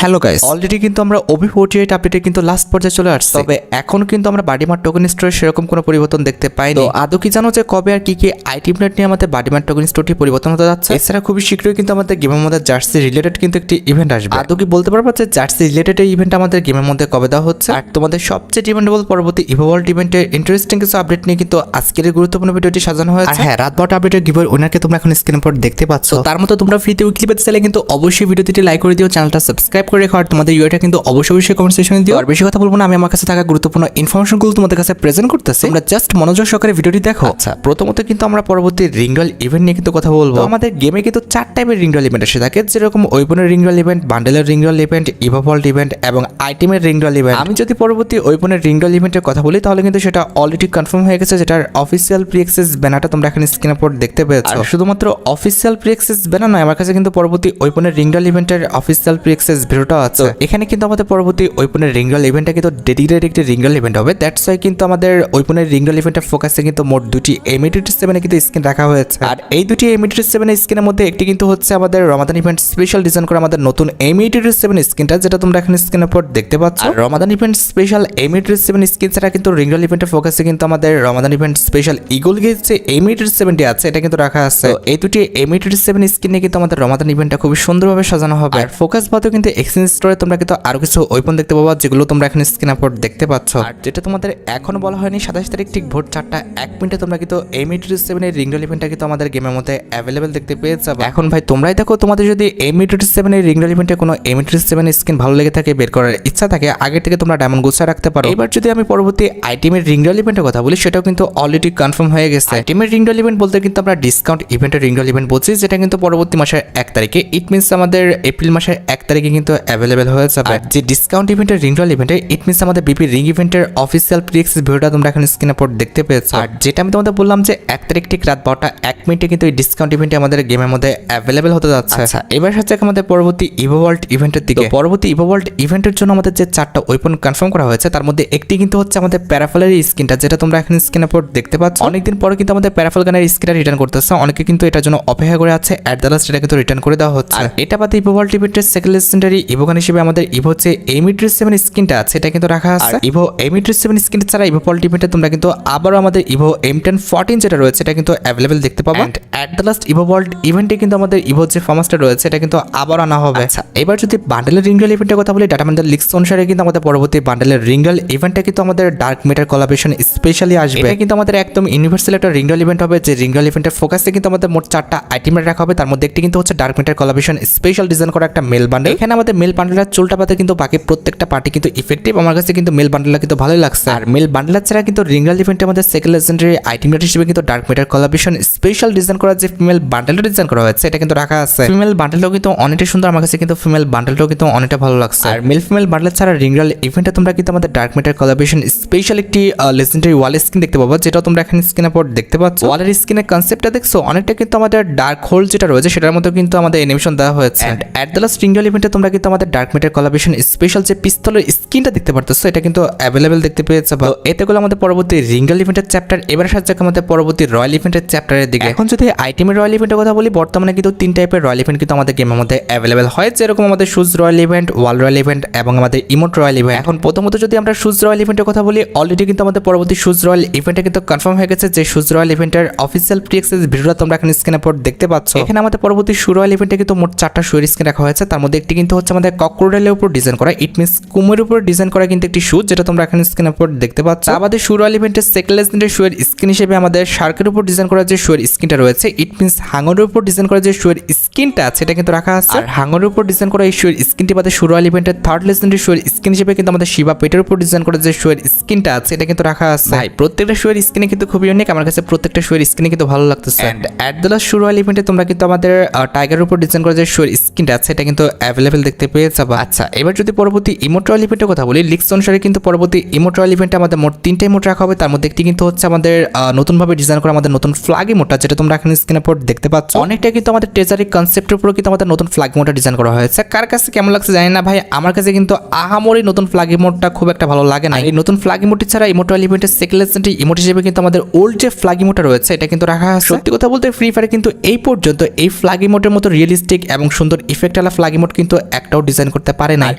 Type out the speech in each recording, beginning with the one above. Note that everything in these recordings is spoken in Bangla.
হ্যালো গাইস, অলরেডি কিন্তু আমরা OB48 আপডেটে কিন্তু লাস্ট পর্যায়ে চলে আসছি। তবে এখন কিন্তু আমরা বাডিমার টোকেন স্টোরে সেরকম কোনো পরিবর্তন দেখতে পাইনি। তো আদৌ কি জানো যে কবে আর কি আইটি আপডেট নিয়ে আমাদের বাডিমার টোকেন স্টোরটি পরিবর্তন হতে যাচ্ছে? এছাড়া খুবই শীঘ্রই কিন্তু আমাদের গেমের মধ্যে জার্সি রিলেটেড কিন্তু একটি ইভেন্ট আসবে। আদৌ কি বলতে পারবা যে জার্সি রিলেটেড এই ইভেন্ট আমাদের গেমের মধ্যে কবে দেওয়া হচ্ছে? আর তোমাদের সবচেয়ে ডিমান্ডেবল পরবর্তী ইভোভল্ট ইভেন্টের ইন্টারেস্টিং কিছু আপডেট নিয়ে কিন্তু আজকের এই গুরুত্বপূর্ণ ভিডিওটি সাজানো হয়েছে। হ্যাঁ, রাত 12টা আপডেটের গিভওয়ে উইনারকে তোমরা এখন স্ক্রিনের উপর দেখতে পাচ্ছ। তার মতো তোমরা ফ্রিতে উইকলি পেতে চাইলে কিন্তু অবশ্যই ভিডিওটি লাইক করে দিও, চ্যানেলটা সাবস্ক্রাইব করে রেখো, আর তোমাদের ইউআইটা কিন্তু অবশ্যই কমেন্ট সেকশনে দিও। আর বেশি কথা বলবো না, আমি আমার কাছে থাকা গুরুত্বপূর্ণ ইনফরমেশনগুলো তোমাদের কাছে প্রেজেন্ট করতেছি, তোমরা জাস্ট মনোযোগ সহকারে ভিডিওটি দেখো। আচ্ছা, প্রথমত কিন্তু আমরা পরবর্তী রিংডল ইভেন্ট নিয়ে কিন্তু কথা বলবো। আমাদের গেমে কিন্তু 4 টাইপের রিংডল ইভেন্ট এসে থাকে, যেরকম ওয়েপনের রিংডল ইভেন্ট, বান্ডেলের রিংডল ইভেন্ট, ইভোভল্ট ইভেন্ট এবং আইটেমের রিংডল ইভেন্ট। আমি যদি পরবর্তী ওয়েপনের রিংডল ইভেন্টের কথা বলি তাহলে কিন্তু সেটা অলরেডি কনফার্ম হয়ে গেছে, যেটার অফিসিয়াল প্রি অ্যাক্সেস ব্যানারটা তোমরা এখানে স্ক্রিনের উপর দেখতে পেয়েছো। শুধুমাত্র অফিসিয়াল প্রি অ্যাক্সেস ব্যানার নয়, আমার কাছে কিন্তু পরবর্তী ওয়েপনের রিংডল ইভেন্টের অফিসিয়াল প্রি অ্যাক্সেস ভিডিওটা আছে। এখানে কিন্তু আমাদের পরবর্তী ওয়েপনের রিংডল ইভেন্টটা কিন্তু ডেডিকেটেড একটি রিংডল ইভেন্ট হবে। দ্যাটস ওয়াই কিন্তু আমাদের ওয়েপনের রিংডল ইভেন্টের ফোকাসে কিন্তু মোট দুটি M87 কিন্তু স্কিন রাখা হয়েছে। আর এই দুটি M87 স্কিনের মধ্যে একটি কিন্তু হচ্ছে আমাদের রমাদান ইভেন্ট স্পেশাল ডিজাইন করা আমাদের নতুন M87 স্কিনটা, যেটা তোমরা এখানে স্ক্রিনের উপর দেখতে পাচ্ছ। আর রমাদান ইভেন্ট স্পেশাল M87 স্কিন ছাড়া কিন্তু রিংডল ইভেন্টের ফোকাসে কিন্তু আমাদের রমাদান ইভেন্ট স্পেশাল ইগল গেজ যে M87 আছে এটা কিন্তু রাখা আছে। তো এই দুটি M87 স্কিন নিয়ে কিন্তু আমাদের রমাদান ইভেন্টটা খুবই সুন্দরভাবে সাজানো হবে। আর ফোকাস বাদেও কিন্তু এক্সচেঞ্জ স্টোরে তোমরা কিন্তু আরো কিছু ওয়েপন দেখতে পাবা, যেগুলো তোমরা এখানে স্ক্রিনের উপর দেখতে পাচ্ছ। আর যেটা তোমাদের এখনো বলা হয়নি, 27 তারিখ ঠিক ভোর 4:01 তোমরা কিন্তু M87 এর রিংডল ইভেন্টটা কিন্তু আমাদের গেমের মধ্যে অ্যাভেলেবেল দেখতে পেয়ে যাবে। এখন ভাই তোমরাই দেখো, তোমাদের যদি M87 এর রিংডল ইভেন্টে কোনো M87 স্কিন ভালো লেগে থাকে, বের করার ইচ্ছা থাকে, আগে থেকে তোমরা ডায়মন্ড গুছা রাখতে পারো। এবার যদি আমি পরবর্তী আইটেমের রিংডল ইভেন্টের কথা বলি, সেটাও কিন্তু অলরেডি কনফার্ম হয়ে গেছে। আইটেমের রিংডল ইভেন্ট বলতে কিন্তু আমরা ডিসকাউন্ট ইভেন্টের রিংডল ইভেন্ট বলছি, যেটা কিন্তু পরবর্তী মাসের 1 তারিখে, ইট মিনস আমাদের এপ্রিল মাসের 1 তারিখে কিন্তু অ্যাভেলেবেল হয়ে যাবে। যে ডিসকাউন্ট ইভেন্টের রিংডল ইভেন্টে, ইট মিনস আমাদের বিপি রিং ইভেন্টের অফিসিয়াল প্রি অ্যাক্সেস ভিডিওটা তোমরা এখন স্ক্রিনের উপর দেখতে পেয়েছো। আর যেটা আমি তোমাদের বললাম যে 1 তারিখ ঠিক রাত 12:01 কিন্তু এই ডিসকাউন্ট ইভেন্টে আমাদের গেমের মধ্যে অ্যাভেলেবেল হতে যাচ্ছে। আচ্ছা, এবার হচ্ছে আমাদের পরবর্তী ইভোভল্ট ইভেন্টের দিকে। পরবর্তী ইভোভল্ট ইভেন্টের জন্য আমাদের যে 4টা ওয়েপন কনফার্ম করা হয়েছে, তার মধ্যে একটি কিন্তু হচ্ছে আমাদের প্যারাফলের স্কিনটা, যেটা তোমরা এখন স্ক্রিনের উপর দেখতে পাচ্ছ। অনেকদিন পরে কিন্তু আমাদের প্যারাফল গানের স্কিনটা রিটার্ন করতেছে, অনেকে কিন্তু এটার জন্য অপেক্ষা করে আছে। অ্যাট দ্য লাস্ট এটা কিন্তু রিটার্ন করে দেওয়া হচ্ছে। আর এটা বাদে ইভোভল্ট ইভেন্টের সেকেন্ড লেজেন্ডারি ইভোগান হিসেবে আমাদের ইভো যে M87 স্কিনটা আছে এটা কিন্তু রাখা আছে। ইভো M87 স্কিন ছাড়া ইভোভল্ট ইভেন্টে তোমরা কিন্তু আবারও আমাদের ইভো M1014 যেটা রয়েছে এটা কিন্তু অ্যাভেলেবেল দেখতে পাবো। অ্যাট দ্য লাস্ট ইভোভল্ট ইভেন্টে কিন্তু আমাদের ইভো যে ফার্মাসটা রয়েছে এটা কিন্তু আবার আনা হবে। আচ্ছা, এবার যদি বান্ডেলের রিংডল ইভেন্টের কথা বলি, ডাটা বান্ডেল লিক্স অনুসারে কিন্তু আমাদের পরবর্তী বান্ডেলের রিংডল ইভেন্টটা কিন্তু আমাদের ডার্ক মেটার কোলাবরেশন স্পেশালি আসবে। এটা কিন্তু আমাদের একদম ইউনিভার্সাল একটা রিংডল ইভেন্ট হবে, যে রিংডল ইভেন্টের ফোকাসে কিন্তু আমাদের মোট 4টা আইটেম রাখা হবে। তার মধ্যে একটি কিন্তু হচ্ছে ডার্ক মেটার কোলাবরেশন স্পেশাল ডিজাইন করা একটা মেল বান্ডেল। এখানে আমাদের মেল বান্ডেলের চুলটা পাতে কিন্তু বাকি প্রত্যেকটা পার্টি কিন্তু ইফেক্টিভ। আমার কাছে কিন্তু মেল বান্ডেলটা কিন্তু ভালোই লাগছে। আর মেল বান্ডেল ছাড়া কিন্তু রিংডল ইভেন্টের মধ্যে সেকেন্ড লেজেন্ডারি আইটেম হিসেবে কিন্তু ডার্ক মেটার কোলাবরেশন স্পেশাল ডিজাইন করা যে ফিমেল বান্ডেলটা ডিজাইন করা হয়েছে এটা কিন্তু রাখা আছে। ফিমেল বান্ডেলটাও কিন্তু অনেকটা সুন্দর, আমার কাছে কিন্তু ফিমেল বান্ডেলটাও কিন্তু অনেকটা ভালো লাগছে। আর মেল ফিমেল বান্ডেল ছাড়া রিংডল ইভেন্টে তোমরা কিন্তু আমাদের ডার্ক মেটার কোলাবরেশন স্পেশাল একটি লেজেন্ডারি ওয়াল স্কিন দেখতে পাবো, যেটা তোমরা এখানে স্ক্রিনের উপর দেখতে পাচ্ছ। ওয়ালের স্কিনের কনসেপ্টটা দেখছো, অনেকটা কিন্তু আমাদের ডার্ক হোল যেটা রয়েছে সেটার মধ্যে কিন্তু আমাদের অ্যানিমেশন দেওয়া হয়েছে। অ্যাট দ্য লাস্ট রিংডল ইভেন্টে তোমরা কিন্তু আমাদের ডার্ক মেটার কোলাবরেশন স্পেশাল যে পিস্তলের স্কিনটা দেখতে পারতেছো এটা কিন্তু অ্যাভেলেবেল দেখতে পেয়েছো। এতে করে আমাদের পরবর্তী রিংডল ইভেন্টের চ্যাপ্টার। এবার সাথে আমাদের পরবর্তী রয়্যাল ইভেন্টের চ্যাপ্টারের দিকে। এখন যদি আইটেমের রয়্যাল ইভেন্টের কথা বলি, বর্তমানে কিন্তু 3 টাইপের রয়্যাল ইভেন্ট কিন্তু আমাদের গেমের মধ্যে অ্যাভেলেবেল হয়, যেরকম আমাদের শুজ রয়্যাল ইভেন্ট, ওয়াল রয়্যাল ইভেন্ট এবং আমাদের ইমোট রয়্যাল ইভেন্ট। এখন প্রথমত যদি আমরা শুজ রয়্যাল ইভেন্টের কথা বলি, অলরেডি কিন্তু আমাদের পরবর্তী শুজ রয়্যাল ইভেন্টে কিন্তু কনফার্ম হয়ে গেছে, যে শুজ রয়্যাল ইভেন্টের অফিসিয়াল প্রি অ্যাক্সেস ভিডিওটা তোমরা এখানে স্ক্রিনের উপর দেখতে পাচ্ছ। এখানে আমাদের পরবর্তী শু রয়্যাল ইভেন্টে কিন্তু মোট 4টা শুয়ের স্কিন রাখা হয়েছে, তার মধ্যে একটি কিন্তু হচ্ছে আমাদের ককরোডাইলের উপর ডিজাইন করা, ইট মিনস কুমের উপর ডিজাইন করা কিন্তু একটি শু, যেটা তোমরা এখানে স্ক্রিনের উপর দেখতে পাচ্ছ। আমাদের শু রয়্যাল ইভেন্টের সেকেন্ড লেজেন্ডারি শুয়ের স্কিন হিসেবে আমাদের শার্কের উপর ডিজাইন করা যে শুয়ের স্কিনটা রয়েছে, ইট মিনস হাঙরের উপর ডিজাইন করা যে শুয়ের স্কিনটা আছে এটা কিন্তু রাখা আছে। আর হাঙরের উপর ডিজাইন করা এই শুয়ের স্কিনটি বাদে শু রয়্যাল ইভেন্টের থার্ড লেজেন্ডারি শুয়ের স্কিন হিসেবে কিন্তু আমাদের শিবা পেটের উপর ডিজাইন করা যে শুয়ের স্কিনটা আছে এটা কিন্তু রাখা আছে। ভাই প্রত্যেকটা শুয়ের স্কিনে কিন্তু খুবই ইউনিক, আমার কাছে প্রত্যেকটা শুয়ের স্কিনে কিন্তু ভালো লাগতেছে। এন্ড অ্যাট দ্য লাস্ট শু রয়্যাল ইভেন্টে তোমরা কিন্তু আমাদের টাইগারের উপর ডিজাইন করা যে শুয়ের স্কিনটা আছে এটা কিন্তু অ্যাভেলেবেল দেখতে পেয়ে যাবে। আচ্ছা, এবার যদি পরবর্তী ইমোট রয়্যাল ইভেন্টের কথা বলি, লিক্স অনুসারে কিন্তু পরবর্তী ইমোট রয়্যাল ইভেন্টে আমাদের মোট 3টা ইমোট রাখা হবে, তার মধ্যে একটি কিন্তু হচ্ছে আমাদের নতুনভাবে ডিজাইন করা আমাদের নতুন ফ্ল্যাগ ইমোটটা, যেটা তোমরা এখানে স্ক্রিনের উপর দেখতে পাচ্ছ। অনেকটা কিন্তু আমাদের ট্রেজারি কনসেপ্টের উপর কিন্তু আমাদের নতুন ফ্ল্যাগ ইমোটটা ডিজাইন করা হয়েছে। কার কাছে কেমন লাগছে জানি না ভাই, আমার কাছে কিন্তু আহামরি নতুন ফ্ল্যাগ ইমোটটা খুব একটা ভালো লাগে না। এই নতুন ফ্ল্যাগ ইমোটটি ছাড়া ইমোট রয়্যাল ইভেন্টের সেকেন্ড লেজেন্ডারি ইমোট হিসেবে কিন্তু আমাদের ওল্ড যে ফ্ল্যাগ ইমোটটা রয়েছে এটা কিন্তু রাখা আছে। সত্যি কথা বলতে ফ্রি ফায়ারে কিন্তু এই পর্যন্ত এই ফ্ল্যাগ ইমোটের মতো রিয়েলিস্টিক এবং সুন্দর ইফেক্ট আলা ফ্ল্যাগ ইমোট কিন্তু একটা একটাও ডিজাইন করতে পারে না।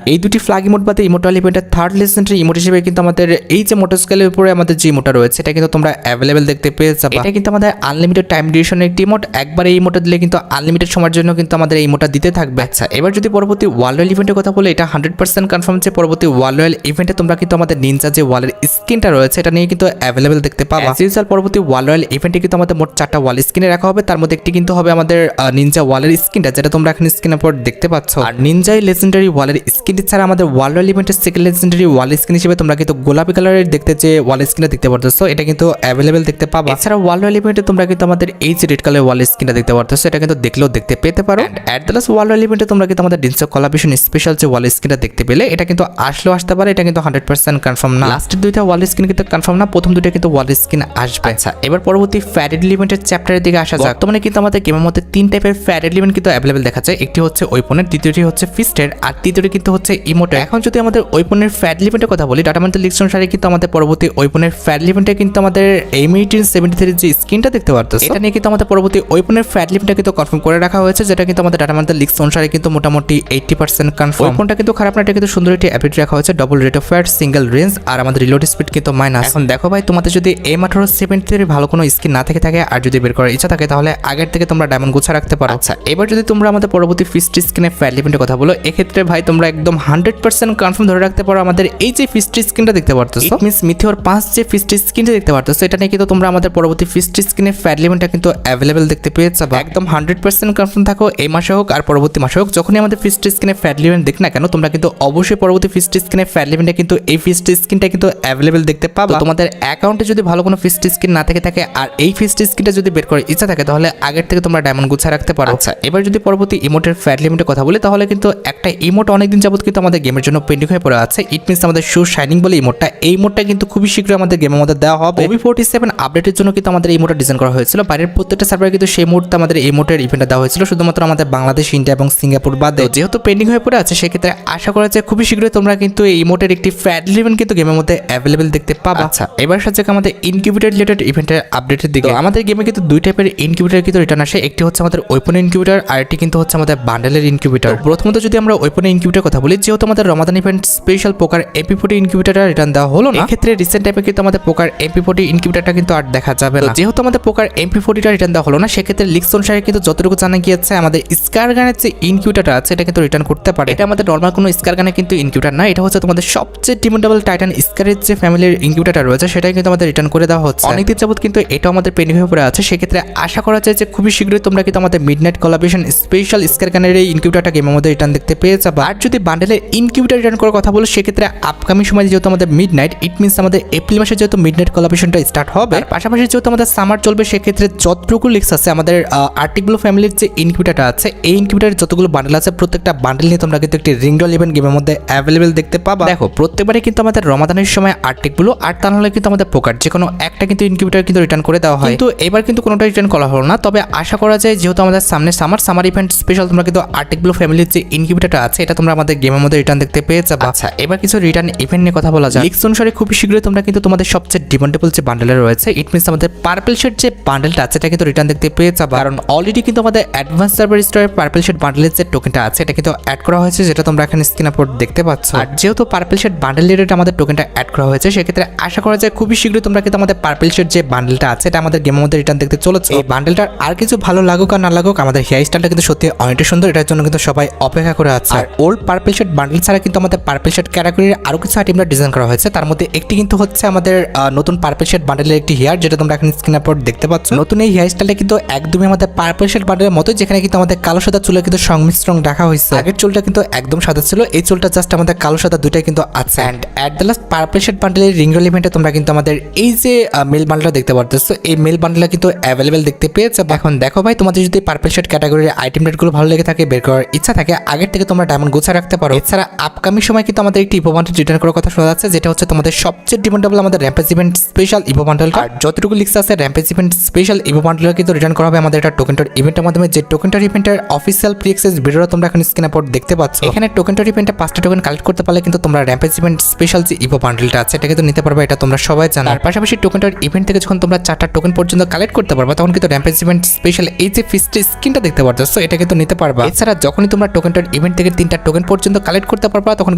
এই দুটি ফ্ল্যাগ ইমোট বাদে ইমোটাল ইভেন্টের থার্ড লেজেন্ডারি ইমোট হিসেবে কিন্তু আমাদের এই যে মোটরসাইকেলের উপরে আমাদের যে ইমোটটা রয়েছে এটা কিন্তু তোমরা অ্যাভেলেবেল দেখতে পেয়ে যাবে। এটা কিন্তু আমাদের আনলিমিটেড টাইম ডিউরেশনের একটি ইমোট, একবার এই ইমোটটা দিলে কিন্তু আনলিমিটেড সময়ের জন্য কিন্তু আমাদের এই ইমোটটা দিতে থাকবে। আচ্ছা, এবার যদি পরবর্তী ওয়ার্ল্ড রয়্যাল ইভেন্টের কথা বলে, এটা 100% কনফার্ম যে পরবর্তী ওয়ার্ল্ড রয়্যাল ইভেন্টে তোমরা কিন্তু আমাদের নিনজা যে ওয়ালের স্কিনটা রয়েছে এটা নিয়ে কিন্তু অ্যাভেলেবেল দেখতে পাবা। অ্যাজ ইউজুয়াল পরবর্তী ওয়ার্ল্ড রয়্যাল ইভেন্টে কিন্তু আমাদের মোট 4টা ওয়াল স্কিনে রাখা হবে, তার মধ্যে একটি কিন্তু হবে আমাদের নিনজা ওয়ালের স্কিনটা, যেটা তোমরা এখন স্ক্রিনের উপর দেখতে পাচ্ছ। আর নিনজাই লেজেন্ডারি ওয়ালের স্কিনটি ছাড়া আমাদের ওয়ার্ল্ড রয়্যাল ইভেন্টের সেকেন্ড লেজেন্ডারি ওয়াল স্কিন হিসেবে তোমরা কিন্তু গোলাপি কালারের দেখতে যে ওয়াল স্কিনটা দেখতে পারতেছো এটা কিন্তু অ্যাভেলেবেল দেখতে পাবা। এছাড়া ওয়ার্ল্ড রয়্যাল ইভেন্টে তোমরা কিন্তু আমাদের এই যে রেড কালারের ওয়াল স্কিনটা দেখতে পারতেছো এটা কিন্তু দেখলেও দেখতে পেতে পারো। At the last world royal ইভেন্টে তোমরা কিন্তু আমাদের ডিনসা কোলাবরেশন স্পেশাল যে ওয়াল স্কিনটা দেখতে পেলে এটা কিন্তু আসলেও আসতে পারে, এটা কিন্তু 100% কনফার্ম না। লাস্টের দুইটা ওয়াল স্কিন কিন্তু কনফার্ম না, প্রথম দুইটা কিন্তু ওয়াল স্কিন আসবে। আচ্ছা, এবার পরবর্তী ফ্যারেড ইভেন্টের চ্যাপ্টারের দিকে আসা যাক। বর্তমানে কিন্তু আমাদের গেমের মধ্যে 3 টাইপের ফ্যারেড ইভেন্ট কিন্তু অ্যাভেলেবেল দেখা যায়। একটি হচ্ছে ওয়েপনের, দ্বিতীয়টি হচ্ছে ফিস্টের, আর তৃতীয়টি কিন্তু হচ্ছে ইমোটের। এখন যদি আমাদের ওয়েপনের ফ্যারেড ইভেন্টের কথা বলি, ডাটামেন্টাল লিস্ট অনুসারে কিন্তু আমাদের পরবর্তী ওয়েপনের ফ্যারেড ইভেন্টে কিন্তু আমাদের M1873 যে স্কিনটা দেখতে পারতেছো এটা নিয়ে কিন্তু আমাদের পরবর্তী ওয়েপনের ফ্যারেড ইভেন্টটা কিন্তু কনফার্ম করে রাখা হয়েছে, যেটা কিন্তু আমাদের ডাটামেন্টাল লিস্ট অনুসারে কিন্তু মোটামুটি 80% কনফার্ম। ওয়েপনটা কিন্তু খারাপ না, এটা কিন্তু সুন্দর একটি অ্যাবিলিটি রাখা হয়েছে, double rate of fire, single range, আর আমাদের রিলোড স্পিড কিন্তু মাইনাস। এখন দেখো ভাই, তোমাদের যদি M1873 ভালো কোনো স্কিন না থেকে থাকে আর যদি বের করার ইচ্ছা থাকে তাহলে আগের থেকে তোমরা ডায়মন্ড গোছা রাখতে পারো। আচ্ছা, এবার যদি তোমরা আমাদের পরবর্তী ফিস্ট স্কিনের ফ্যারেড ইভেন্টের কথা বলো, এক্ষেত্রে ভাই তোমরা একদম 100% কনফার্ম ধরে রাখতে পারো আমাদের এই যে ফিস্ট স্কিনটা দেখতে পারতেছো, মিস মিথিওর 5 যে ফিস্ট স্কিনটা দেখতে পারতেছো এটা নিয়ে কিন্তু তোমরা আমাদের পরবর্তী ফিস্ট স্কিনের ফ্যারেড ইভেন্টটা কিন্তু অ্যাভেলেবেল দেখতে পেয়ে যাবে। একদম 100% কনফার্ম থাকো, এই মাসে হোক আর পরবর্তী মাসে হোক, যখনই আমাদের ফিস্ট স্কিনের ফ্যারেড ইভেন্ট দেখ না কেন তোমরা কিন্তু অবশ্যই পরবর্তী ফিস্ট স্কিনের ফ্যারেড ইভেন্টে কিন্তু এই ফিস্ট স্কিনটা কিন্তু অ্যাভেলেবেল দেখতে পাবা। তোমাদের অ্যাকাউন্টে যদি ভালো কোনো ফিস্ট স্কিন না থেকে থাকে আর এই ফিস্ট স্কিনটা যদি বের করার ইচ্ছা থাকে তাহলে আগের থেকে তোমরা ডায়মন্ড গুছা রাখতে পারো। আচ্ছা, এবার যদি পরবর্তী ইমোটের ফ্যারেড ইভেন্টের কথা বলি তাহলে কিন্তু একটা ইমোট অনেকদিন যাবত কিন্তু আমাদের গেমের জন্য পেন্ডিং হয়ে পড়ে আছে। ইট মিনস আমাদের শো শাইনিং বলে ইমোটটা, এই ইমোটটা কিন্তু খুবই শীঘ্রই আমাদের গেমের মধ্যে দেওয়া হবে। OB47 আপডেটের জন্য কিন্তু আমাদের এই ইমোটটা ডিজাইন করা হয়েছিল, বাইরের প্রত্যেকটা সার্ভারে কিন্তু সেই মুহূর্তে আমাদের এই ইমোটের ইভেন্টটা দেওয়া হয়েছিল, শুধুমাত্র আমাদের বাংলাদেশ, ইন্ডিয়া এবং সিঙ্গাপুর বাদে। যেহেতু পেন্ডিং হয়ে পড়ে আছে সেক্ষেত্রে আশা করা যায় খুবই শীঘ্রই তোমরা কিন্তু এই ইমোটের একটি ফ্যারেড ইভেন্ট কিন্তু গেমের মধ্যে অ্যাভেলেবেল দেখতে পাবা। আচ্ছা, এবার সাথে আমাদের ইনকিউবেটর রিলেটেড ইভেন্টের আপডেটের দিকে। আমাদের গেমে কিন্তু দুই টাইপের ইনকিউবেটর কিন্তু রিটার্ন আসে, একটি হচ্ছে আমাদের ওয়েপন ইনকিউবেটর আর একটি কিন্তু হচ্ছে আমাদের বান্ডেলের ইনকিউবেটর। প্রথমত যদি আমরা ওয়েপনের ইনকিউবেটর কথা বলি, যেহেতু আমাদের রমাদান ইভেন্ট স্পেশাল পোকার MP40 ইনকিউবেটরটা রিটার্ন দেওয়া হলো না, এক্ষেত্রে রিসেন্ট টাইমে কিন্তু আমাদের পোকার MP40 ইনকিউবেটরটা কিন্তু আর দেখা যাবে না। যেহেতু আমাদের পোকার MP40টা রিটার্ন দেওয়া হলো না, সেক্ষেত্রে লিক্স অনুসারে কিন্তু যতটুকু জানা গিয়েছে আমাদের স্কার গানের যে ইনকিউবেটরটা আছে এটা কিন্তু রিটার্ন করতে পারে। এটা আমাদের নর্মাল কোনো স্কার গানের কিন্তু ইনকিউবেটর না, এটা হচ্ছে তোমাদের সবচেয়ে ডিমান্ডেবল টাইটান স্কারের যে ফ্যামিলির ইনকিউবেটরটা রয়েছে সেটাই কিন্তু আমাদের রিটার্ন করে দেওয়া হচ্ছে। অনেকদিন যাবত কিন্তু এটা আমাদের পেন্ডিং হয়ে পড়ে আছে, সেক্ষেত্রে আশা করা যায় যে খুবই শীঘ্রই তোমরা কিন্তু আমাদের মিডনাইট কোলাবরেশন স্পেশাল স্কার গানের এই ইনকিউবেটরটা গেমের মধ্যে রিটার্ন দেখতে পেয়ে যাবে। আর যদি বান্ডেলের ইনকিউবেটর রিটার্ন করার কথা বলো, সেক্ষেত্রে আপকামিং সময় যেহেতু আমাদের মিডনাইট, ইট মিনস আমাদের এপ্রিল মাসে যেহেতু মিডনাইট কোলাবরেশনটা স্টার্ট হবে, পাশাপাশি যেহেতু আমাদের সামার চলবে, সেক্ষেত্রে যতটুকু লিক্স আছে আমাদের আর্টিকগুলো ফ্যামিলির যে ইনকিউবেটরটা আছে এই ইনকিউবেটরের যতগুলো বান্ডেল আছে প্রত্যেকটা বান্ডেল নিয়ে তোমরা কিন্তু একটি রিংডল ইভেন্ট গেমের মধ্যে অ্যাভেলেবেল দেখতে পাবা। দেখো, প্রত্যেকবারই কিন্তু আমাদের রমাদানের সময় আর্টিকগুলো আর তা নাহলে কিন্তু আমাদের পোকার যে কোনো একটা কিন্তু ইনকিউবেটর কিন্তু রিটার্ন করে দেওয়া হয়, কিন্তু এবার কিন্তু কোনোটা রিটার্ন করা হলো না। তবে আশা করা যায় যেহেতু আমাদের সামনে সামার ইভেন্ট স্পেশাল তোমরা কিন্তু আর্টিকগুলো ফ্যামিলির যে ইনকিউবেটরটা আছে এটা তোমরা আমাদের গেমের মধ্যে রিটার্ন দেখতে পেয়ে যাবে। আচ্ছা, এবার কিছু রিটার্ন ইভেন্ট নিয়ে কথা বলা যায়। লিক্স অনুসারে খুব শীঘ্রই তোমরা কিন্তু তোমাদের সবচেয়ে ডিমান্ডেবল যে বান্ডেল রয়েছে, ইট মিনস আমাদের পার্পল শেড যে বান্ডেলটা আছে এটা কিন্তু রিটার্ন দেখতে পেয়ে যাবে, কারণ অলরেডি কিন্তু আমাদের অ্যাডভান্স সার্ভার স্টোরে পার্পল শেড বান্ডেলের যে টোকেনটা আছে এটা কিন্তু অ্যাড করা হয়েছে, যেটা তোমরা এখানে স্ক্রিন আপলোড দেখতে পাচ্ছ। আর যেহেতু পার্পল শেড বান্ডেল রিলেটেড আমাদের টোকেনটা অ্যাড করা হয়েছে, সেক্ষেত্রে আশা করা যায় খুবই শীঘ্রই তোমরা কিন্তু আমাদের পার্পল শেড যে বান্ডেলটা আছে এটা আমাদের গেমের মধ্যে রিটার্ন দেখতে চলেছে। এই বান্ডেলটার আর কিছু ভালো লাগুক আর না লাগুক, আমাদের হেয়ার স্টাইলটা কিন্তু সত্যি অনেকটা সুন্দর, এটার জন্য কিন্তু সবাই অপেক্ষা করে আছে। আর ওল্ড পার্পল শেড বান্ডেল ছাড়া কিন্তু আমাদের পার্পল শেড ক্যাটাগরির আরো কিছু আইটেমটা ডিজাইন করা হয়েছে, তার মধ্যে একটি কিন্তু হচ্ছে আমাদের নতুন পার্পল শেড বান্ডেলের একটি হেয়ার, যেটা তোমরা এখন স্ক্রিন আপলোড দেখতে পাচ্ছ। নতুন এই হেয়ার স্টাইলটা কিন্তু একদমই আমাদের পার্পল শেড বান্ডেলের মতো, যেখানে কিন্তু আমাদের কালো সাদা চুলের কিন্তু সংমিশ্রণ রাখা হয়েছে। আগের চুলটা কিন্তু একদম সাদা ছিল, এই চুলটা জাস্ট আমাদের কালো সাদা দুইটাই কিন্তু আছে। And at the last purple shade বান্ডেলের রিংরোল ইভেন্টে তোমরা কিন্তু আমাদের এই যে মেল বান্ডেলটা দেখতে পারতেছো, এই মেল বান্ডেলটা কিন্তু অ্যাভেলেবেল দেখতে পেয়ে যাবে। এখন দেখো ভাই, তোমাদের যদি পার্পল শেড ক্যাটাগরির আইটেম রেটগুলো ভালো লেগে থাকে, বের করার ইচ্ছা থাকে, আগের থেকে তোমরা ডায়মন্ড গোছা রাখতে পারো। এছাড়া আপকামিং সময় কিন্তু আমাদের একটি ইভো বান্ডেল রিটার্ন করার কথা শোনা যাচ্ছে, যেটা হচ্ছে তোমাদের সবচেয়ে ডিমান্ডেবল আমাদের র্যাম্পেজ ইভেন্ট স্পেশাল ইভো বান্ডেলটা। আর যতটুকু লিক্স আছে র্যাম্পেজ ইভেন্ট স্পেশাল ইভো বান্ডেলটা কিন্তু রিটার্ন করা হবে আমাদের এটা টোকেনটার ইভেন্টের মাধ্যমে, যে টোকেনটার ইভেন্টের অফিসিয়াল প্রি অ্যাক্সেস ভিডিওটা তোমরা এখন স্ক্রিন আপলোড দেখতে পাচ্ছ। এখানে টোকেনটার ইভেন্টে 5টা টোকেন কালেক্ট করতে পারলে কিন্তু তোমরা র্যাম্পেজ ইভেন্ট স্পেশাল যে ইভো বান্ডেলটা আছে এটা কিন্তু নিতে পারবে, এটা তোমরা সবাই জানো। আর পাশাপাশি টোকেনটার ইভেন্ট থেকে যখন তোমরা 4টা টোকেন পর্যন্ত কালেক্ট করতে পারবে, তখন কিন্তু র্যাম্পেজ ইভেন্ট স্পেশাল এই যে ফিস্ট স্কিনটা দেখতে পারতেছো এটা কিন্তু নিতে পারবা। এছাড়া যখনই তোমরা টোকেনটার ইভেন্ট থেকে 3টা টোকেন পর্যন্ত কালেক্ট করতে পারবা, তখন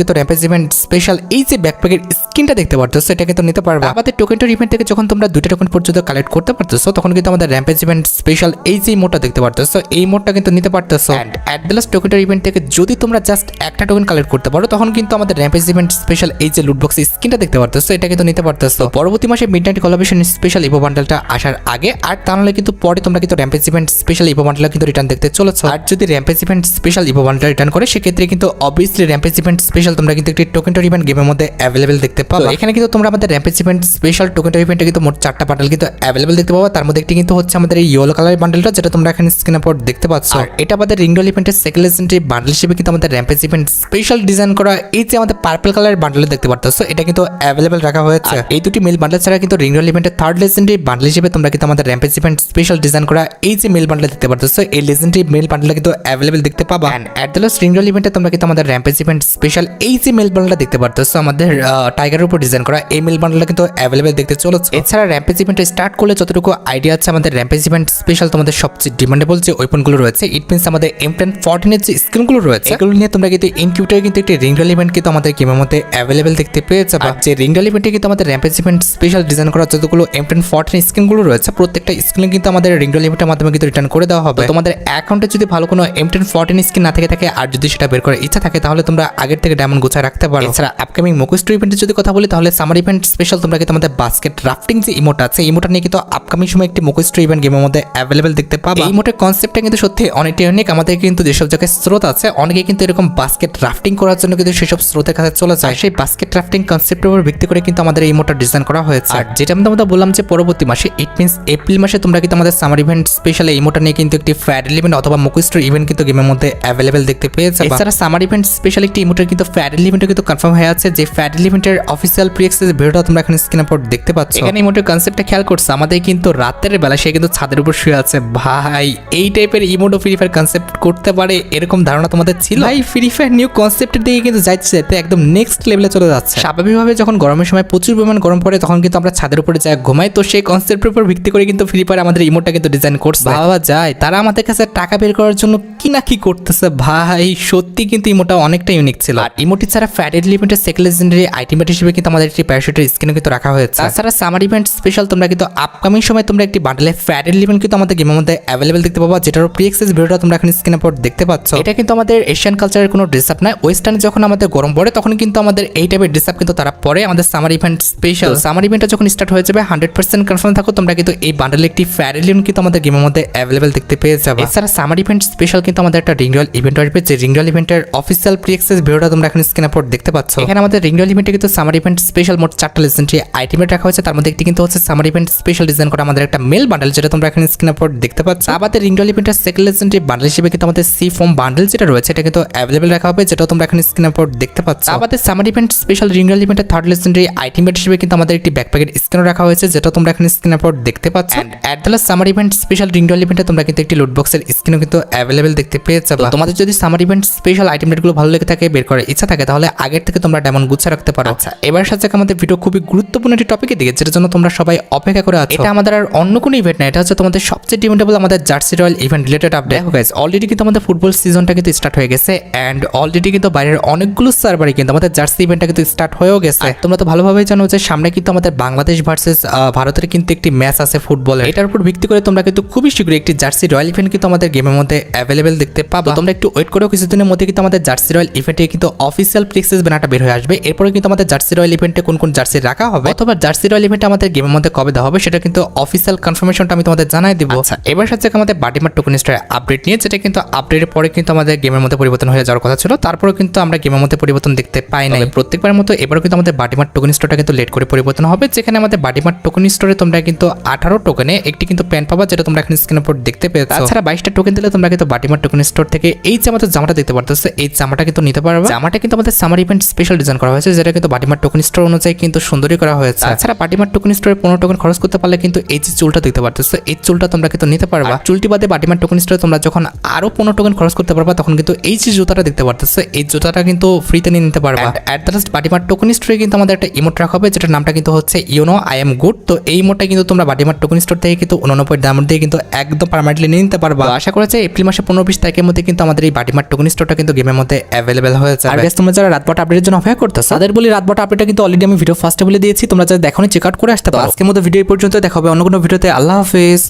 কিন্তু র্যাম্পেজ ইভেন্ট স্পেশাল এই যে ব্যাকপ্যাকের স্কিনটা দেখতে পারতেছো এটা কিন্তু নিতে পারবা। আমাদের টোকেনটার ইভেন্ট থেকে যখন তোমরা 2টা টোকেন পর্যন্ত কালেক্ট করতে পারতেছো, তখন কিন্তু আমাদের র্যাম্পেজ ইভেন্ট স্পেশাল এই যে মোডটা দেখতে পারতেছো এই মোডটা কিন্তু নিতে পারতেছো। এন্ড অ্যাট দ্য লাস্ট টোকেনটার ইভেন্ট থেকে যদি তোমরা জাস্ট একটা টোকেন কালেক্ট করতে পারো, তখন কিন্তু আমাদের র্যাম্পেজ ইভেন্ট স্পেশাল এই যে লুট বক্স স্কিনটা দেখতে পারতেছো এটা কিন্তু নিতে পারতেছো। পরবর্তী মাসে মিডনাইট কোলাবরেশন স্পেশাল ইভো বান্ডেলটা আসার আগে, আর তা নাহলে কিন্তু পরে তোমরা কিন্তু rampage event special evo bundle কিন্তু রিটার্ন দেখতে চলেছো। আর যদি rampage event special evo bundle return করে, সেক্ষেত্রে কিন্তু অবভিয়াসলি র্যাম্পেজ ইভেন্ট স্পেশাল তোমরা কিন্তু একটি টোকেনটার ইভেন্ট গেমের মধ্যে অ্যাভেলেবেল দেখতে পাবে। এখানে কিন্তু তোমরা আমাদের র্যাম্পেজ ইভেন্ট স্পেশাল টোকেনটার ইভেন্টে কিন্তু মোট 4টা বান্ডেল কিন্তু অ্যাভেলেবেল দেখতে পাবে। তার মধ্যে একটি কিন্তু হচ্ছে আমাদের এই ইয়েলো কালারের বান্ডেলটা, যেটা তোমরা এখানে স্ক্রিনের পর দেখতে পাচ্ছ। আর এটা আমাদের রিংডল ইভেন্টের সেকেন্ড লেজেন্ডারি বান্ডেল হিসেবে কিন্তু আমাদের র্যাম্পেজ ইভেন্ট স্পেশাল ডিজাইন করা এই যে আমাদের পার্পল কালারের বান্ডেল দেখতে পারতেছো এটা কিন্তু অ্যাভেলেবেল রাখা হয়েছে। এই দুটি মেল বান্ডেল ছাড়া কিন্তু রিংডল ইভেন্টের থার্ড লেজেন্ডারি বান্ডেল হিসেবে তোমরা কিন্তু আমাদের র্যাম্পেজ ইভেন্ট স্পেশাল ডিজাইন করা এই যে মেল বান্ডেল দেখতে পারতেছো এই লেজেন্ডারি মেল বান্ডেলটা কিন্তু অ্যাভেলেবেল দেখতে পাবা। এন্ড অ্যাট দ্য লাস্ট রিংডল ইভেন্টে তোমরা কিন্তু আমাদের র্যাম্পেজ ইভেন্ট স্পেশাল এই যে মেল বান্ডেলটা দেখতে পারতেছো আমাদের টাইগারের উপর ডিজাইন করা এই মেল বান্ডেলটা কিন্তু অ্যাভেলেবেল দেখতে চলেছে। এছাড়া র্যাম্পেজ ইভেন্ট স্টার্ট করলে যতটুকু আইডিয়া আছে আমাদের র্যাম্পেজ ইভেন্ট স্পেশাল তোমাদের সবচেয়ে ডিমান্ডেবল যে ওয়েপনগুলো রয়েছে, ইট মিনস আমাদের M1014 এর যে স্কিনগুলো রয়েছে এগুলো নিয়ে তোমরা কিন্তু ইনকিউবেটরে কিন্তু একটি রিংডল ইভেন্ট কিন্তু আমাদের গেমের মধ্যে অ্যাভেলেবেল দেখতে পেয়ে যাবে। যে রিংডল ইভেন্টে কিন্তু আমাদের র্যাম্পেজ ইভেন্ট স্পেশাল ডিজাইন করা যতগুলো M1014 স্কিনগুলো রয়েছে প্রত্যেকটা স্কিন কিন্তু আমাদের রিংডল ইভেন্টের মাধ্যমে কিন্তু রিটার্ন করে দেওয়া হবে। তোমাদের অ্যাকাউন্টে যদি ভালো কোনো M1014 স্কিন না থাকে আর যদি সেটা বের করার ইচ্ছা থাকে তাহলে তোমরা আগের থেকে ডায়মন্ড গোছায় রাখতে পারো। এছাড়া আপকামিং মোকোস্টো ইভেন্টের যদি কথা বলি তাহলে সামার ইভেন্ট স্পেশাল তোমরা কিন্তু আমাদের বাস্কেট রাফটিং যে ইমোট আছে ইমোটা নিয়ে কিন্তু আপকামিং সময় একটি মোকোস্টো ইভেন্ট গেমের মধ্যে অ্যাভেলেবেল দেখতে পাবে। এই ইমোটের কনসেপ্টটা কিন্তু সত্যি অনেকটাই ইউনিক। আমাদের কিন্তু যেসব জায়গায় স্রোত আছে অনেকে কিন্তু এরকম বাস্কেট রাফটিং করার জন্য কিন্তু সেসব স্রোতের কাছে চলে যায়, সেই বাস্কেট রাফটিং কনসেপ্টের উপর ভিত্তি করে কিন্তু আমাদের এই ইমোটটা ডিজাইন করা হয়েছে। আর যেটা আমি তোমাদের বললাম যে পরবর্তী মাসে ইট মিনস এপ্রিল মাসে তোমরা কিন্তু আমাদের সামার ইভেন্ট স্পেশাল এই ইমোটা নিয়ে কিন্তু একটি ফ্যাডেল ইভেন্ট অথবা মোকোস্টো ইভেন্ট কিন্তু গেমের মধ্যে অ্যাভেলেবেল দেখতে পেয়ে যাবে। এছাড়া সামার ইভেন্ট স্পেশাল একটি ইমোটের কিন্তু ফ্যাডেল ইভেন্টও কিন্তু কনফার্ম হয়ে আছে, যে ফ্যাডেল ইভেন্টের অফিসিয়াল প্রি অ্যাক্সেস ভিডিওটা তোমরা এখানে স্ক্রিনের উপর দেখতে পাচ্ছ। এখানে ইমোটের কনসেপ্টটা খেয়াল করছে আমাদের কিন্তু রাতের বেলা সে কিন্তু ছাদের উপর শুয়ে আছে। ভাই এই টাইপের ইমোটো ফ্রি ফায়ার কনসেপ্ট করতে পারে এরকম ধারণা তোমাদের ছিল? ভাই ফ্রি ফায়ার নিউ কনসেপ্টের দিকে কিন্তু যাইতে একদম নেক্সট লেভেলে চলে যাচ্ছে। স্বাভাবিকভাবে যখন গরমের সময় প্রচুর পরিমাণ গরম পড়ে তখন কিন্তু আমরা ছাদের উপরে যাই ঘুমাই, তো সেই কনসেপ্টের উপর ভিত্তি করে কিন্তু ফ্রি ফায়ার আমাদের ইমোটটা কিন্তু ডিজাইন করছে। ভাবা যায় তারা আমাদের কাছে টাকা বের করার জন্য কি না কি করতেছে। ভাই সত্যি কিন্তু ইমোটা অনেকটা ইউনিক ছিল। আর ইমোটি ছাড়া ফ্যাডেল ইভেন্টের সেকেন্ড লেজেন্ডারি আইটেমেট হিসেবে কিন্তু আমাদের একটি প্যারাশুটের স্কিনও কিন্তু রাখা হয়েছে। তাছাড়া সামার ইভেন্ট স্পেশাল তোমরা কিন্তু আপকামিং সময় তোমরা একটি বান্ডেলে ফ্যাডেল ইভেন্ট কিন্তু আমাদের গেমের মধ্যে অ্যাভেলেবেল দেখতে পাবা, যেটার প্রি অ্যাক্সেস ভিডিওটা তোমরা এখন স্ক্রিনের উপর দেখতে পাচ্ছ। এটা কিন্তু আমাদের এশিয়ান কালচারের কোনো ড্রেস আপ নয়। ওয়েস্টার্নে যখন আমাদের গরম পড়ে তখন কিন্তু আমাদের এই টাইপের ড্রেস আপ কিন্তু তারা পরে আমাদের সামার ইভেন্ট স্পেশাল। সামার ইভেন্টটা যখন স্টার্ট হয়ে যাবে 100% কনফার্ম থাকো তোমরা কিন্তু এই বান্ডেলে একটি ফ্যাডেল ইভেন্ট কিন্তু আমাদের গেমের মধ্যে অ্যাভেলেবেল দেখতে পেয়ে যাবে। এছাড়া সামার ইভেন্ট স্পেশাল কিন্তু আমাদের একটা রিংডল ইভেন্ট আসবে, যে রিংডল ইভেন্টের অফিসিয়াল প্রি অ্যাক্সেস ভিডিওটা তোমরা এখন স্ক্রিনের উপর দেখতে পাচ্ছ। এখানে আমাদের রিংডল ইভেন্টে কিন্তু সামার ইভেন্ট স্পেশাল মোট 4টা লেজেন্ডারি আইটেমেট রাখা হয়েছে। তার মধ্যে একটি কিন্তু হচ্ছে সামার ইভেন্ট স্পেশাল ডিজাইন করা আমাদের একটা মেল বান্ডেল, যেটা তোমরা এখন স্ক্রিনের উপর দেখতে পাচ্ছ। আমাদের রিংডল ইভেন্টের সেকেন্ড লেজেন্ডারি বান্ডেল হিসেবে কিন্তু আমাদের সি ফর্ম বান্ডেল যেটা রয়েছে এটা কিন্তু অ্যাভেলেবেল রাখা হবে, যেটা তোমরা এখন স্ক্রিনের উপর দেখতে পাচ্ছ। আমাদের সামার ইভেন্ট স্পেশাল রিংডল ইভেন্টের থার্ড লেজেন্ডারি আইটেমেট হিসেবে কিন্তু আমাদের একটি ব্যাকপ্যাকের স্ক্রিন রাখা হয়েছে, যেটা তোমরা এখন স্ক্রিনের উপর দেখতে পাচ্ছ। And at the last summer event special রিংডল ইভেন্টে তোমরা কিন্তু একটি লুট বক্সের স্ক্রিনও কিন্তু অ্যাভেলেবেল দেখতে পেয়ে যাবে। তোমাদের যদি সামার ইভেন্ট স্পেশাল আইটেমগুলো ভালো লেগে থাকে বের করার ইচ্ছা থাকে তাহলে আগের থেকে তোমরা ডায়মন্ড গুছা রাখতে পারো। আচ্ছা এবার সাথে আমাদের ভিডিও খুবই গুরুত্বপূর্ণ একটি টপিকে দিকে, যেটার জন্য তোমরা সবাই অপেক্ষা করে আছো। এটা আমাদের আর অন্য কোনো ইভেন্ট না, এটা হচ্ছে তোমাদের সবচেয়ে ডিমান্ডেবল আমাদের jersey royal event related update. Guys already কিন্তু আমাদের ফুটবল সিজনটা কিন্তু স্টার্ট হয়ে গেছে এন্ড অলরেডি কিন্তু বাইরের অনেকগুলো সার্ভারে কিন্তু আমাদের জার্সি ইভেন্টটা কিন্তু স্টার্ট হয়েও গেছে। তোমরা তো ভালোভাবেই জানো যে সামনে কিন্তু আমাদের বাংলাদেশ ভার্সেস ভারতের কিন্তু একটি ম্যাচ আছে ফুটবলের। এটার উপর ভিত্তি করে তোমরা কিন্তু খুবই শীঘ্রই একটি জার্সি রয়্যাল ইভেন্ট কিন্তু আমাদের গেমের মধ্যে অ্যাভেলেবেল দেখতে পাবো। তোমরা একটু ওয়েট করো, কিছুদিনের মধ্যে কিন্তু আমাদের জার্সি রয়্যাল ইভেন্টে কিন্তু অফিসিয়াল প্রিক্সেস ব্যানারটা বের হয়ে আসবে। এরপরে কিন্তু আমাদের জার্সি রয়্যাল ইভেন্টে কোন কোন জার্সি রাখা হবে অথবা জার্সি রয়্যাল ইভেন্টে আমাদের গেমের মধ্যে কবে দেওয়া হবে সেটা কিন্তু অফিসিয়াল কনফার্মেশনটা আমি তোমাদের জানাই দিব। আচ্ছা এবার সাথে আমাদের বাডিমার টোকেন স্টার আপডেট নিয়ে, যেটা কিন্তু আপডেটের পরে কিন্তু আমাদের গেমের মধ্যে পরিবর্তন হয়ে যাওয়ার কথা ছিল, তারপরেও কিন্তু আমরা গেমের মধ্যে পরিবর্তন দেখতে পাই নাই। প্রত্যেকবার মতো এবারও কিন্তু আমাদের বাডিমার টোকেন স্টোরটা কিন্তু লেট করে পরিবর্তন হবে, যেখানে আমাদের বাডিমার টোকেন স্টোরে তোমরা কিন্তু 18 টোকেনে একটি কিন্তু প্যান্ট পাবা, যেটা তোমরা এখন স্ক্রিনের উপর দেখতে পেয়েছো। তাছাড়া 22টা টোকেন দিলে তোমরা কিন্তু বাডিমার টোকেন স্টোর থেকে এই যে আমাদের জামাটা দেখতে পারতেছো এই জামাটা কিন্তু নিতে পারবে। জামাটা কিন্তু আমাদের সামার ইভেন্ট স্পেশাল ডিজাইন করা হয়েছে, যেটা কিন্তু বাডিমার টোকেন স্টোর অনুযায়ী কিন্তু সুন্দরই করা হয়েছে। তাছাড়া বাডিমার টোকেন স্টোরে 15 টোকেন খরচ করতে পারলে কিন্তু এই যে চুলটা দেখতে পারতেছো এই চুলটা তোমরা কিন্তু নিতে পারবা। চুলটি বাদে বাডিমার টোকেন স্টোরে তোমরা যখন আরো 15 টোকেন খরচ করতে পারবা তখন কিন্তু এই যে জুতাটা দেখতে পারতেছো এই জুতাটা কিন্তু ফ্রিতে নিয়ে নিতে পারবা। এট দ্য লাস্ট বাডিমার টোকেন স্টোরে কিন্তু আমাদের একটা ইমোট রাখা হবে, যেটার নামটা কিন্তু হচ্ছে ইউনো আই এম গুড। তো এই ইমোটটা কিন্তু তোমরা বাডিমার টোকেন স্টোর থেকে কিন্তু 89 দামের দিয়ে কিন্তু একদম পার্মানেন্টলি নিয়ে নিতে পারবা। আশা করা যায় এপ্রিল মাসে 15-20 তারিখের মধ্যে কিন্তু আমাদের এই বাডিমার টোকেন স্টোরটা কিন্তু গেমের মধ্যে অ্যাভেলেবেল হয়ে যাবে। আর গাইস তোমরা যারা রাত 12টা আপডেটের জন্য অপেক্ষা করতেছো তাদের বলি রাত 12টা আপডেটটা কিন্তু অলরেডি আমি ভিডিও ফার্স্টে বলে দিয়েছি, তোমরা যারা দেখোনি চেক আউট করে আসতে পারো। আজকের মতো ভিডিও এই পর্যন্ত, দেখা হবে অন্য কোনো ভিডিওতে। আল্লাহ হাফেজ।